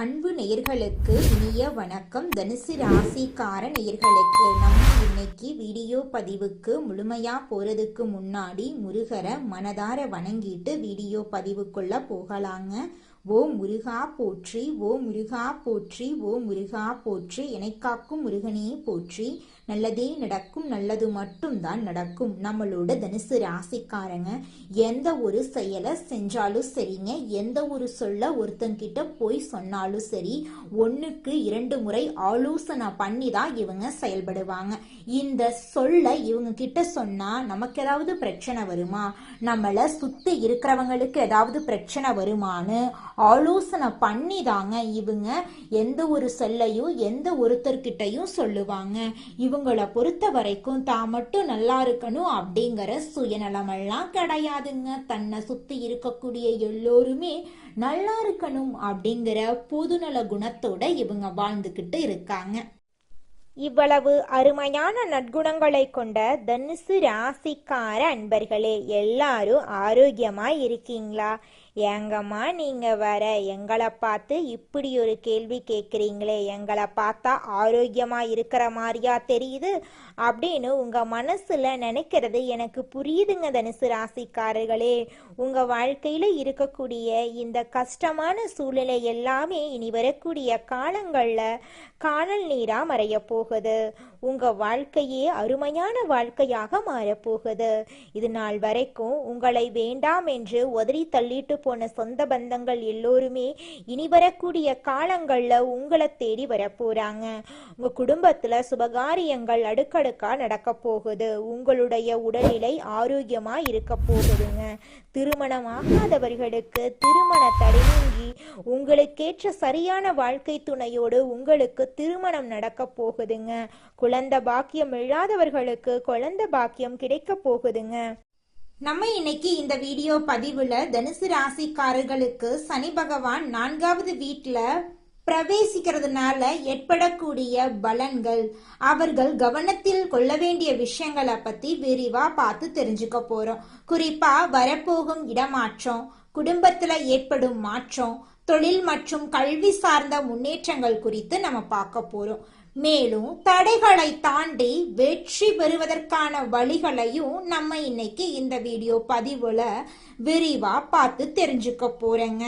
அன்பு நேயர்களுக்கு இனிய வணக்கம். தனுசு ராசிக்கார நேயர்களுக்கு நம்ம இன்னைக்கு வீடியோ பதிவுக்கு முழுமையா போறதுக்கு முன்னாடி முருகரை மனதார வணங்கிட்டு வீடியோ பதிவுக்குள்ள போகலாங்க. ஓ முருகா போற்றி, ஓ முருகா போற்றி, ஓ முருகா போற்றி, எனக்காக்கும் முருகனே போற்றி. நல்லதே நடக்கும், நல்லது மட்டும்தான் நடக்கும். நம்மளோட தனுசு ராசிக்காரங்க எந்த ஒரு செயலை செஞ்சாலும் சரிங்க, எந்த ஒரு சொல்ல ஒருத்தங்கிட்ட போய் சொன்னாலும் சரி, 1க்கு 2 முறை ஆலோசனை பண்ணி தான் இவங்க செயல்படுவாங்க. இந்த சொல்ல இவங்க கிட்ட சொன்னா நமக்கு ஏதாவது பிரச்சனை வருமா, நம்மளை சுத்தி இருக்கிறவங்களுக்கு ஏதாவது பிரச்சனை வருமானு ஆலோசனை பண்ணி தாங்க இவங்க எந்த ஒரு சொல்லையும் எந்த ஒருத்தர்கிட்டையும் சொல்லுவாங்க. இவங்களை பொறுத்த வரைக்கும் தான் மட்டும் நல்லா இருக்கணும் அப்படிங்கிற சுயநலமெல்லாம் கிடையாதுங்க. தன்னை சுத்தி இருக்கக்கூடிய எல்லோருமே நல்லா இருக்கணும் அப்படிங்கிற பொதுநல குணத்தோட இவங்க வாழ்ந்துகிட்டு இருக்காங்க. இவ்வளவு அருமையான நற்குணங்களை கொண்ட தனுசு ராசிக்கார அன்பர்களே, எல்லாரும் ஆரோக்கியமாய் இருக்கீங்களா? ஏங்கம்மா நீங்க வர எங்களை பார்த்து இப்படி ஒரு கேள்வி கேட்குறீங்களே, எங்களை பார்த்தா ஆரோக்கியமா இருக்கிற மாதிரியா தெரியுது அப்படின்னு உங்க மனசுல நினைக்கிறது எனக்கு புரியுதுங்க. தனுசு ராசிக்காரர்களே, உங்க வாழ்க்கையில இருக்கக்கூடிய இந்த கஷ்டமான சூழ்நிலை எல்லாமே இனி வரக்கூடிய காலங்கள்ல காணல் நீரா மறைய போகுது. உங்க வாழ்க்கையே அருமையான வாழ்க்கையாக மாறப்போகுது. இது நாள் வரைக்கும் உங்களை வேண்டாம் என்று உதறி தள்ளிட்டு போன சொந்த பந்தங்கள் எல்லோருமே இனி வரக்கூடிய காலங்கள்ல உங்களை தேடி வரப்போறாங்க. உங்க குடும்பத்துல சுபகாரியங்கள் அடுக்கடுக்கா நடக்க போகுது. உங்களுடைய உடல்நிலை ஆரோக்கியமா இருக்க போகுதுங்க. திருமணமாகாதவர்களுக்கு திருமண தடை நீங்கி உங்களுக்கேற்ற சரியான வாழ்க்கை துணையோடு உங்களுக்கு திருமணம் நடக்க போகுதுங்க. குழந்தை பாக்கியம் இல்லாதவர்களுக்கு குழந்தை பாக்கியம் கிடைக்க போகுதுங்க. நம்ம இன்னைக்கு இந்த வீடியோ பதிவுல தனுசு ராசிக்காரர்களுக்கு சனி பகவான் 4வது வீட்டுல பிரவேசிக்கிறதுனால ஏற்படக்கூடிய பலன்கள், அவர்கள் கவனத்தில் கொள்ள வேண்டிய விஷயங்களை பத்தி விரிவா பார்த்து தெரிஞ்சுக்க போறோம். குறிப்பா வரப்போகும் இடமாற்றம், குடும்பத்துல ஏற்படும் மாற்றம், தொழில் மற்றும் கல்வி சார்ந்த முன்னேற்றங்கள் குறித்து நம்ம பார்க்க போறோம். மேலும் தடைகளை தாண்டி வெற்றி பெறுவதற்கான வழிகளையும் நம்ம இன்னைக்கு இந்த வீடியோ பதிவுல விரிவா பார்த்து தெரிஞ்சுக்க போறேங்க.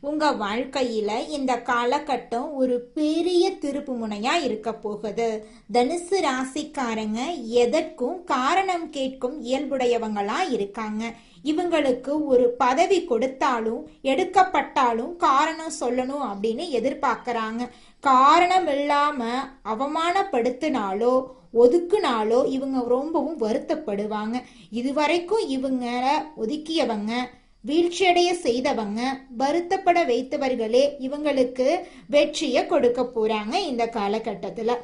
உங்க வாழ்க்கையில இந்த காலகட்டம் ஒரு பெரிய திருப்பு முனையா இருக்க போகுது. தனுசு ராசிக்காரங்க எதற்கும் காரணம் கேட்கும் இயல்புடையவங்களா இருக்காங்க. இவங்களுக்கு ஒரு பதவி கொடுத்தாலும் எடுக்கப்பட்டாலும் காரணம் சொல்லணும் அப்படின்னு எதிர்பார்க்கறாங்க. காரணம் இல்லாம அவமானப்படுத்தினாலோ ஒதுக்குனாலோ இவங்க ரொம்பவும் வருத்தப்படுவாங்க. இதுவரைக்கும் இவங்கள ஒதுக்கியவங்க, வீழ்ச்சியடைய செய்தவங்க, வருத்தப்பட வைத்தவர்களே இவங்களுக்கு வெற்றியை கொடுக்க போறாங்க. இந்த காலகட்டத்துல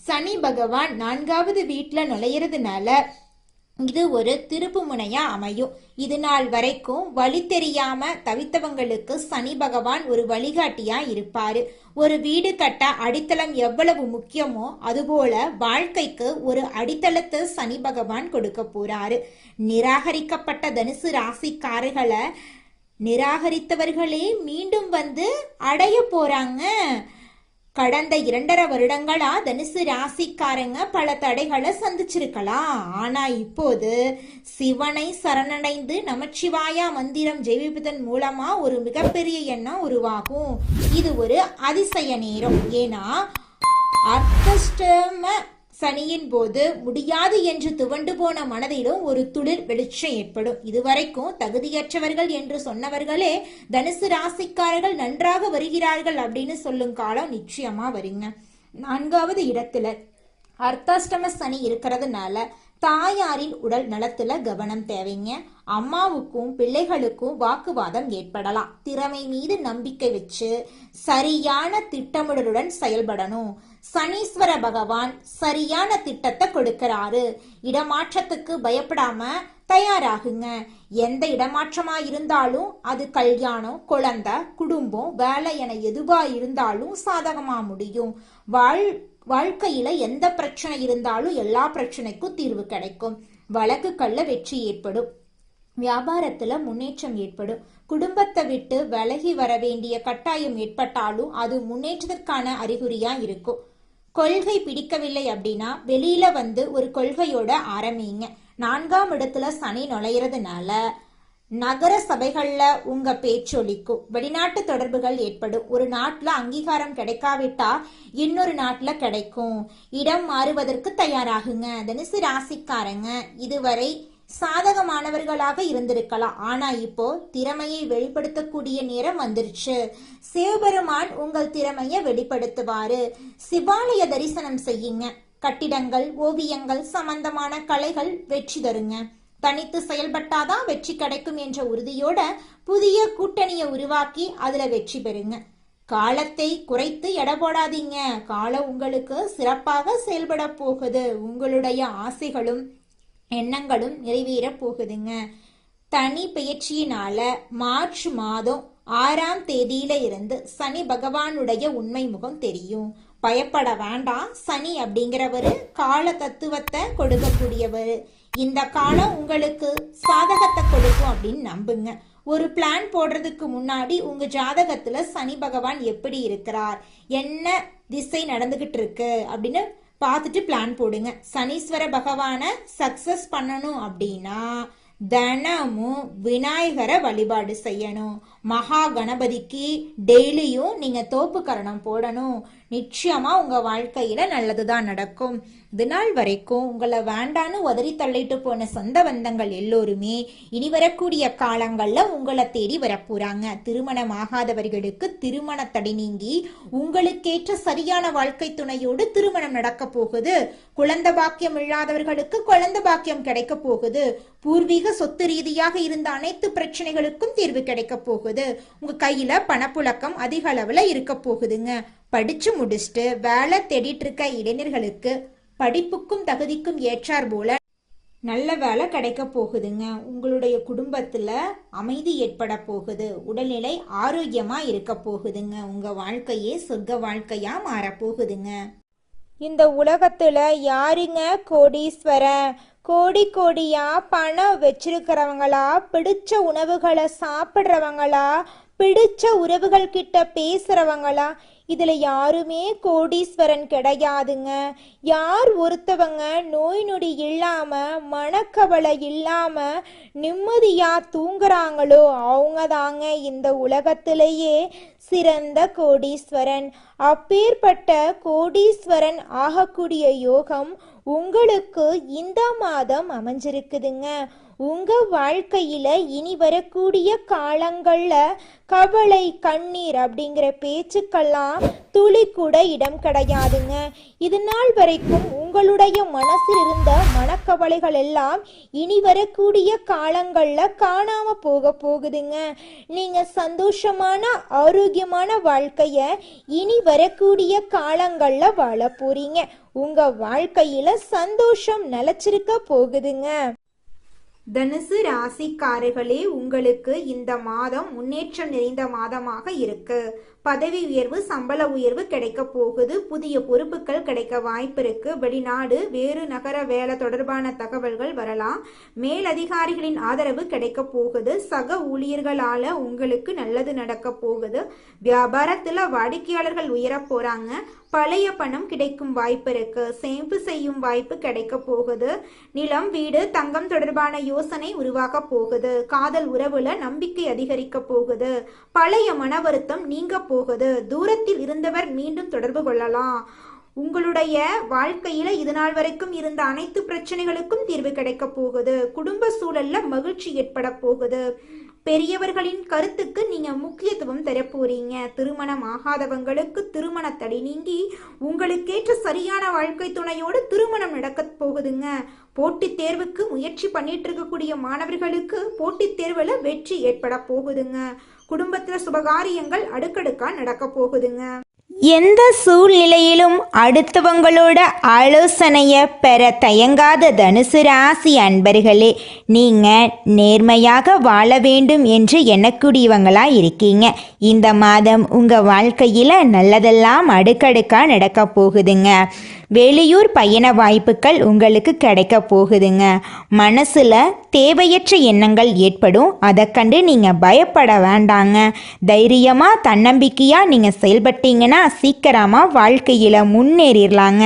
சனி பகவான் 4வது வீட்டுல நுழையிறதுனால இது ஒரு திருப்பு முனையா அமையும். இது நாள் வரைக்கும் வழி தெரியாம தவித்தவங்களுக்கு சனி பகவான் ஒரு வழிகாட்டியா இருப்பாரு. ஒரு வீடு கட்ட அடித்தளம் எவ்வளவு முக்கியமோ அதுபோல வாழ்க்கைக்கு ஒரு அடித்தளத்தை சனி பகவான் கொடுக்க போறாரு. நிராகரிக்கப்பட்ட தனுசு ராசிக்காரர்களை நிராகரித்தவர்களே மீண்டும் வந்து அடைய போறாங்க. கடந்த 2.5 வருடங்களா தனுசு ராசிக்காரங்க பல தடைகளை சந்திச்சிருக்கலாம். ஆனா இப்போது சிவனை சரணடைந்து நமச்சிவாயா மந்திரம் ஜெயிப்பதன் மூலமா ஒரு மிகப்பெரிய எண்ணம் உருவாகும். இது ஒரு அதிசய நேரம். ஏன்னா அர்த்தஷ்டம சனியின் போது முடியாது என்று துவண்டு போன மனதிலும் ஒரு துளிர் வெளிச்சம் ஏற்படும். இதுவரைக்கும் தகுதியற்றவர்கள் என்று சொன்னவர்களே தனுசு ராசிக்காரர்கள் நன்றாக வருகிறார்கள் அப்படின்னு சொல்லும் காலம் நிச்சயமா வருங்க. 4வது இடத்துல அர்த்தாஷ்டம சனி இருக்கிறதுனால தாயாரின் உடல் நலத்துல கவனம் தேவைங்க. அம்மாவுக்கும் பிள்ளைகளுக்கும் வாக்குவாதம் ஏற்படலாம். திறமை மீது நம்பிக்கை வச்சு சரியான திட்டமிடலுடன் செயல்படணும். சனீஸ்வர பகவான் சரியான திட்டத்தை கொடுக்கிறாரு. இடமாற்றத்துக்கு பயப்படாம தயாராகுங்க. எந்த இடமாற்றமா இருந்தாலும் அது கல்யாணம், குழந்தை, குடும்பம், வேலை என எதுவா இருந்தாலும் சாதகமா முடியும். வாழ்க்கையில எந்த பிரச்சனை இருந்தாலும் எல்லா பிரச்சனைக்கும் தீர்வு கிடைக்கும். வழக்குகள்ல வெற்றி ஏற்படும். வியாபாரத்துல முன்னேற்றம் ஏற்படும். குடும்பத்தை விட்டு விலகி வர வேண்டிய கட்டாயம் ஏற்பட்டாலும் அது முன்னேற்றத்திற்கான அறிகுறியா இருக்கும். கொள்கை பிடிக்கவில்லை அப்படின்னா வெளியில வந்து ஒரு கொள்கையோட ஆரம்பிங்க. 4ஆம் இடத்துல சனி நுழையிறதுனால நகர சபைகள்ல உங்க பேச்சொலிக்கும். வெளிநாட்டு தொடர்புகள் ஏற்படும். ஒரு நாட்டுல அங்கீகாரம் கிடைக்காவிட்டா இன்னொரு நாட்டுல கிடைக்கும். இடம் மாறுவதற்கு தயாராகுங்க. தனுசு ராசிக்காரங்க இதுவரை சாதகமானவர்களாக இருந்திருக்கலாம். ஆனா இப்போ திறமையை வெளிப்படுத்தக்கூடிய நேரம் வந்துருச்சு. சிவபெருமான் உங்கள் திறமையை வெளிப்படுத்துவாரு. சிவாலய தரிசனம் செய்யுங்க. கட்டிடங்கள், ஓவியங்கள் சம்பந்தமான கலைகள் வெற்றி தருங்க. தனித்து செயல்பட்டாதான் வெற்றி கிடைக்கும் என்ற உறுதியோட புதிய கூட்டணியை உருவாக்கி அதுல வெற்றி பெறுங்க. காலத்தை குறைத்து எடை போடாதீங்க. காலம் உங்களுக்கு சிறப்பாக செயல்பட போகுது. உங்களுடைய ஆசைகளும் எண்ணங்களும் நிறைவேற போகுதுங்க. தனி பயிற்சியினால மார்ச் மாதம் 6ஆம் தேதியில இருந்து சனி பகவானுடைய உண்மை முகம் தெரியும். பயப்பட வேண்டாம். சனி அப்படிங்கிறவரு கால தத்துவத்தை கொடுக்கக்கூடியவர். இந்த காலம் உங்களுக்கு சாதகத்தை கொடுக்கும் அப்படின்னு நம்புங்க. ஒரு பிளான் போடுறதுக்கு முன்னாடி உங்க ஜாதகத்துல சனி பகவான் எப்படி இருக்கிறார், என்ன திசை நடந்துகிட்டு இருக்கு அப்படின்னு பார்த்துட்டு பிளான் போடுங்க. சனீஸ்வர பகவானை சக்சஸ் பண்ணணும் அப்படின்னா தினமும் விநாயகரை வழிபாடு செய்யணும். மகா கணபதிக்கு டெய்லியும் நீங்க தோப்பு கரணம் போடணும். நிச்சயமா உங்க வாழ்க்கையில நல்லதுதான் நடக்கும். இதுநாள் வரைக்கும் உங்களை வேண்டான்னு உதறி தள்ளிட்டு போன சொந்த பந்தங்கள் எல்லோருமே இனி வரக்கூடிய காலங்கள்ல உங்களை தேடி வரப்போறாங்க. திருமணம் ஆகாதவர்களுக்கு திருமண தடை நீங்கி உங்களுக்கேற்ற சரியான வாழ்க்கை துணையோடு திருமணம் நடக்க போகுது. குழந்தை பாக்கியம் இல்லாதவர்களுக்கு குழந்தை பாக்கியம் கிடைக்க போகுது. பூர்வீக சொத்து ரீதியாக இருந்த அனைத்து பிரச்சனைகளுக்கும் தீர்வு கிடைக்க போகுது. உங்க கையில பணப்புழக்கம் அதிக அளவுல இருக்க போகுதுங்க. படிச்சு முடிச்சுட்டு வேலை தேடிட்டு இருக்க இளைஞர்களுக்கு படிப்புக்கும் தகுதிக்கும் ஏற்றார் போல நல்ல வேலை கிடைக்க போகுதுங்க. உங்களுடைய குடும்பத்துல அமைதி ஏற்பட போகுது. உடல்நிலை ஆரோக்கியமா இருக்க போகுதுங்க. உங்க வாழ்க்கையே சொர்க்க வாழ்க்கையா மாற போகுதுங்க. இந்த உலகத்துல யாருங்க கோடீஸ்வரன்? கோடி கோடியா பணம் வச்சிருக்கிறவங்களா, பிடிச்ச உணவுகளை சாப்பிட்றவங்களா, பிடிச்ச உறவுகள் கிட்ட பேசுறவங்களா? இதுல யாருமே கோடீஸ்வரன் கிடையாதுங்க. யார் ஒருத்தவங்க நோய் நொடி இல்லாம மனக்கவலை இல்லாம நிம்மதியா தூங்குறாங்களோ அவங்க தாங்க இந்த உலகத்திலேயே சிறந்த கோடீஸ்வரன். அப்பேற்பட்ட கோடீஸ்வரன் ஆகக்கூடிய யோகம் உங்களுக்கு இந்த மாதம் அமைஞ்சிருக்குதுங்க. உங்க வாழ்க்கையில இனி வரக்கூடிய காலங்கள்ல கவலை, கண்ணீர் அப்படிங்கிற பேச்சுக்கெல்லாம் துளி கூட இடம் கிடையாதுங்க. இது நாள் வரைக்கும் உங்களுடைய மனசில் இருந்த மனக்கவலைகள் எல்லாம் இனி வரக்கூடிய காலங்கள்ல காணாம போகுதுங்க. நீங்க சந்தோஷமான ஆரோக்கியமான வாழ்க்கைய இனி வரக்கூடிய காலங்கள்ல வாழ போறீங்க. உங்க வாழ்க்கையில சந்தோஷம் நிலைச்சிருக்க போகுதுங்க. தனுசு ராசிக்காரர்களே, உங்களுக்கு இந்த மாதம் முன்னேற்றம் நிறைந்த மாதமாக இருக்கு. பதவி உயர்வு, சம்பள உயர்வு கிடைக்க போகுது. புதிய பொறுப்புகள் கிடைக்க வாய்ப்பு இருக்கு. வெளிநாடு, வேறு நகர வேலை தொடர்பான தகவல்கள் வரலாம். மேலதிகாரிகளின் ஆதரவு கிடைக்க போகுது. சக ஊழியர்களால உங்களுக்கு நல்லது நடக்க போகுது. வியாபாரத்துல வாடிக்கையாளர்கள் உயர போறாங்க. பழைய பணம் கிடைக்கும் வாய்ப்பு இருக்கு. சேமிப்பு செய்யும் வாய்ப்பு கிடைக்க போகுது. நிலம், வீடு, தங்கம் தொடர்பான யோசனை உருவாக போகுது. காதல் உறவுல நம்பிக்கை அதிகரிக்க போகுது. பழைய மன வருத்தம் நீங்க போகுது. தூரத்தில் இருந்தவர் மீண்டும் தொடர்பு கொள்ளலாம். உங்களுடைய வாழ்க்கையில இது நாள் வரைக்கும் இருந்த அனைத்து பிரச்சனைகளுக்கும் தீர்வு கிடைக்க போகுது. குடும்ப சூழல்ல மகிழ்ச்சி ஏற்பட போகுது. பெரியவர்களின் கருத்துக்கு நீங்க முக்கியத்துவம் தர போறீங்க. திருமணம் ஆகாதவங்களுக்கு திருமண தடை நீங்கி உங்களுக்கேற்ற சரியான வாழ்க்கை துணையோடு திருமணம் நடக்க போகுதுங்க. போட்டித் தேர்வுக்கு முயற்சி பண்ணிட்டு இருக்கக்கூடிய மாணவர்களுக்கு போட்டித் தேர்வுல வெற்றி ஏற்பட போகுதுங்க. குடும்பத்துல சுபகாரியங்கள் அடுக்கடுக்கா நடக்க போகுதுங்க. எந்த சூழ்நிலையிலும் அடுத்தவங்களோட ஆலோசனையை பெற தயங்காத தனுசு ராசி அன்பர்களே, நீங்கள் நேர்மையாக வாழ வேண்டும் என்று எண்ணக்கூடியவங்களா இருக்கீங்க. இந்த மாதம் உங்கள் வாழ்க்கையில் நல்லதெல்லாம் அடுக்கடுக்காக நடக்க போகுதுங்க. வெளியூர் பயண வாய்ப்புகள் உங்களுக்கு கிடைக்க போகுதுங்க. மனசில் தேவையற்ற எண்ணங்கள் ஏற்படும். அதை கண்டு நீங்கள் பயப்பட வேண்டாங்க. தைரியமாக தன்னம்பிக்கையாக நீங்கள் செயல்பட்டீங்கன்னா சீக்கிரமாக வாழ்க்கையில் முன்னேறிடலாங்க.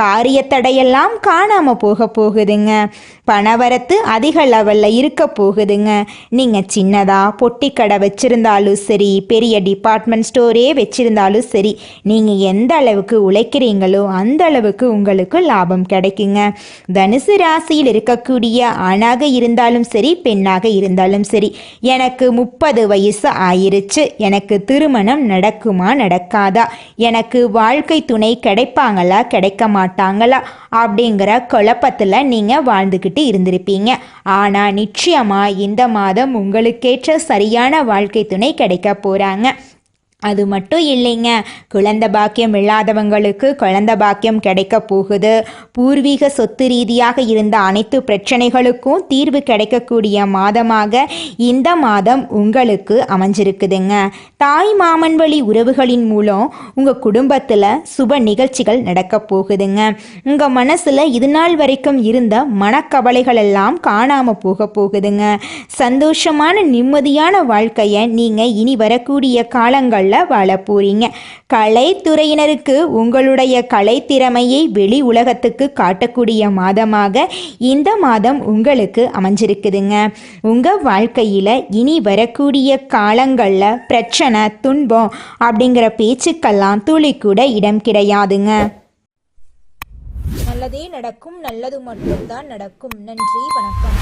காரிய தடையெல்லாம் காணாமல் போகுதுங்க. பணவரத்து அதிக லெவலில் இருக்க போகுதுங்க. நீங்கள் சின்னதாக பொட்டி கடை வச்சுருந்தாலும் சரி, பெரிய டிபார்ட்மெண்ட் ஸ்டோரே வச்சுருந்தாலும் சரி, நீங்கள் எந்த அளவுக்கு உழைக்கிறீங்களோ அந்த அளவுக்கு உங்களுக்கு லாபம் கிடைக்குங்க. தனுசு ராசியில் இருக்கக்கூடிய ஆணாக இருந்தாலும் சரி, பெண்ணாக இருந்தாலும் சரி, எனக்கு 30 வயசு ஆயிருச்சு, எனக்கு திருமணம் நடக்குமா நடக்காதா, எனக்கு வாழ்க்கை துணை கிடைப்பாங்களா கிடைக்க மாட்டாங்களா அப்படிங்கிற குழப்பத்தில் நீங்கள் வாழ்ந்துக்கிட்டு இருந்திருப்பீங்க. ஆனால் நிச்சயமாக இந்த மாதம் உங்களுக்கேற்ற சரியான வாழ்க்கை துணை கிடைக்க போகிறாங்க. அது மட்டும் இல்லைங்க, குழந்தை பாக்கியம் இல்லாதவங்களுக்கு குழந்தை பாக்கியம் கிடைக்க போகுது. பூர்வீக சொத்து ரீதியாக இருந்த அனைத்து பிரச்சனைகளுக்கும் தீர்வு கிடைக்கக்கூடிய மாதமாக இந்த மாதம் உங்களுக்கு அமைஞ்சிருக்குதுங்க. தாய் மாமன் வழி உறவுகளின் மூலம் உங்கள் குடும்பத்தில் சுப நிகழ்ச்சிகள் நடக்க போகுதுங்க. உங்கள் மனசில் இது நாள் வரைக்கும் இருந்த மனக்கவலைகள் எல்லாம் காணாமல் போகுதுங்க. சந்தோஷமான நிம்மதியான வாழ்க்கையை நீங்கள் இனி வரக்கூடிய காலங்களில் வாழ போறீங்க. கலைத்துறையினருக்கு உங்களுடைய கலைத்திறமையை வெளி உலகத்துக்கு காட்டக்கூடிய மாதமாக இந்த மாதம் உங்களுக்கு அமைஞ்சிருக்குதுங்க. உங்கள் வாழ்க்கையில் இனி வரக்கூடிய காலங்களில் பிரச்சனை, துன்பம் அப்படிங்கிற பேச்சுக்கெல்லாம் துளி கூட இடம் கிடையாதுங்க. நல்லதே நடக்கும், நல்லது மட்டும்தான் நடக்கும். நன்றி, வணக்கம்.